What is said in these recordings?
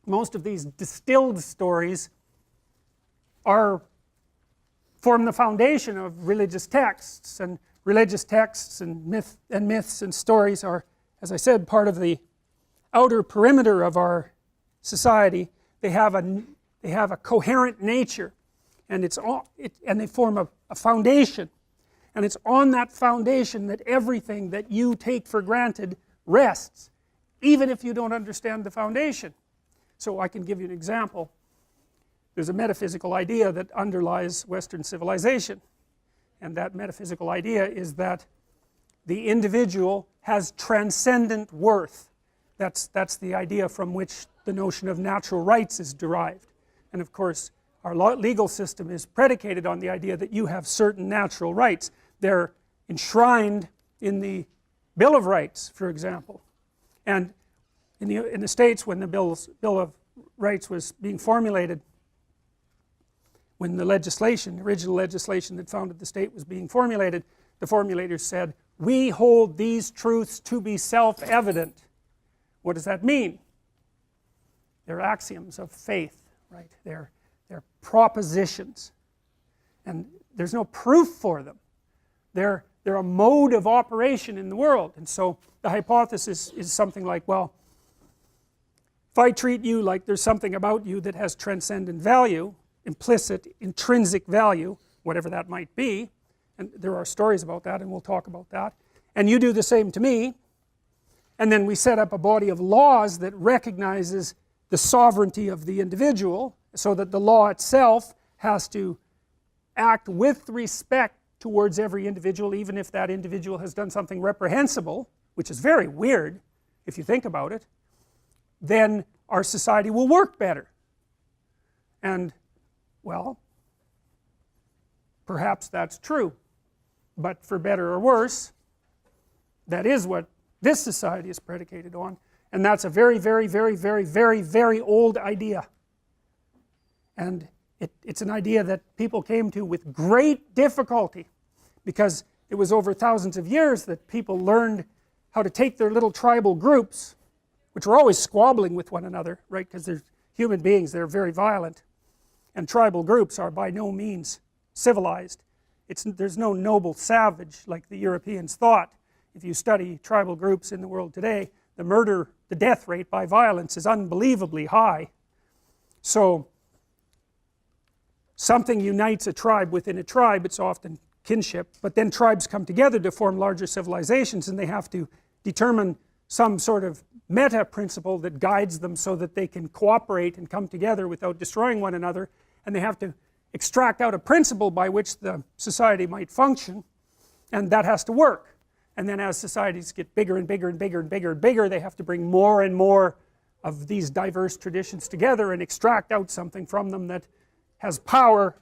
most of these distilled stories form the foundation of religious texts, and religious texts and myths and stories are, as I said, part of the outer perimeter of our society. They have a coherent nature, and they form a foundation, and it's on that foundation that everything that you take for granted rests, even if you don't understand the foundation. So I can give you an example. There's a metaphysical idea that underlies Western civilization, and that metaphysical idea is that the individual has transcendent worth. That's the idea from which the notion of natural rights is derived. And of course our legal system is predicated on the idea that you have certain natural rights. They're enshrined in the Bill of Rights, for example. And in the States, when the Bill of Rights was being formulated, when the original legislation that founded the state was being formulated, the formulators said, we hold these truths to be self-evident. What does that mean? They're axioms of faith, right? They're propositions, and there's no proof for them. They're a mode of operation in the world. And so the hypothesis is something like, well, if I treat you like there's something about you that has transcendent value, implicit, intrinsic value, whatever that might be, and there are stories about that, and we'll talk about that, and you do the same to me, and then we set up a body of laws that recognizes the sovereignty of the individual, so that the law itself has to act with respect towards every individual, even if that individual has done something reprehensible, which is very weird if you think about it, then our society will work better. And, well, perhaps that's true, but for better or worse, that is what this society is predicated on, and that's a very, very, very, very, very, very old idea. And it's an idea that people came to with great difficulty, because it was over thousands of years that people learned how to take their little tribal groups, which were always squabbling with one another, right, because they're human beings, they're very violent, and tribal groups are by no means civilized. There's no noble savage like the Europeans thought. If you study tribal groups in the world today, the death rate by violence is unbelievably high. So something unites a tribe within a tribe, it's often kinship, but then tribes come together to form larger civilizations, and they have to determine some sort of meta principle that guides them so that they can cooperate and come together without destroying one another, and they have to extract out a principle by which the society might function, and that has to work. And then as societies get bigger and bigger and bigger and bigger and bigger, they have to bring more and more of these diverse traditions together and extract out something from them that has power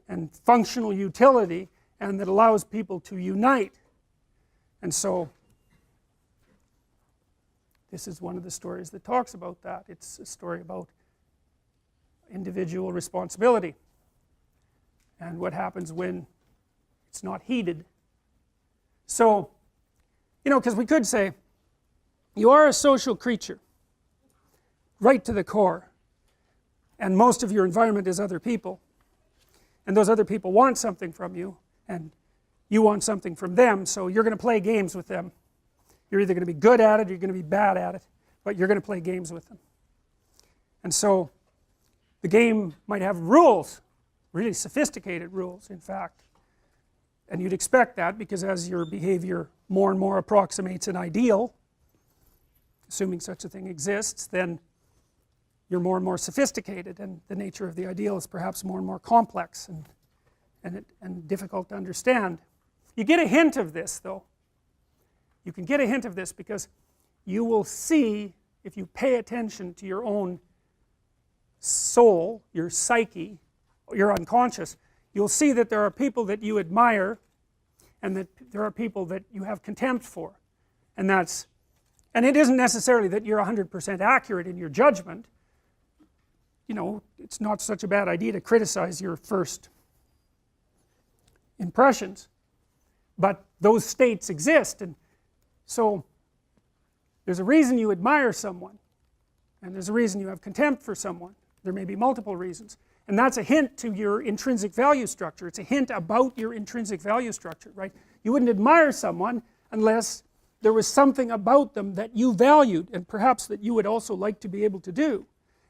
and functional utility and that allows people to unite. And so this is one of the stories that talks about that. It's a story about individual responsibility and what happens when it's not heeded. So, you know, because we could say, you are a social creature, right to the core, and most of your environment is other people, and those other people want something from you, and you want something from them, so you're going to play games with them. You're either going to be good at it or you're going to be bad at it, but you're going to play games with them. And so the game might have rules, really sophisticated rules, in fact, and you'd expect that, because as your behavior more and more approximates an ideal, assuming such a thing exists, then you're more and more sophisticated, and the nature of the ideal is perhaps more and more complex and difficult to understand. You get a hint of this, though. You can get a hint of this because you will see, if you pay attention to your own soul, your psyche, your unconscious, you'll see that there are people that you admire and that there are people that you have contempt for. And it isn't necessarily that you're 100% accurate in your judgment. You know, it's not such a bad idea to criticize your first impressions, but those states exist, and so there's a reason you admire someone, and there's a reason you have contempt for someone. There may be multiple reasons, and that's a hint to your intrinsic value structure. It's a hint about your intrinsic value structure, right? You wouldn't admire someone unless there was something about them that you valued, and perhaps that you would also like to be able to do.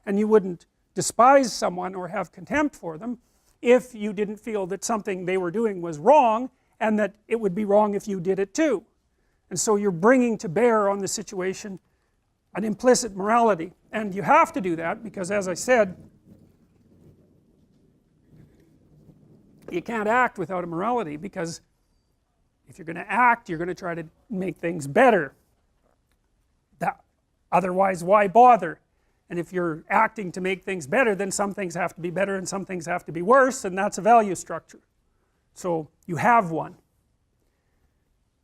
And you wouldn't despise someone or have contempt for them if you didn't feel that something they were doing was wrong, and that it would be wrong if you did it too. And so you're bringing to bear on the situation an implicit morality. And you have to do that because, as I said, you can't act without a morality, because if you're going to act, you're going to try to make things better. Otherwise, why bother? And if you're acting to make things better, then some things have to be better and some things have to be worse, and that's a value structure. So you have one.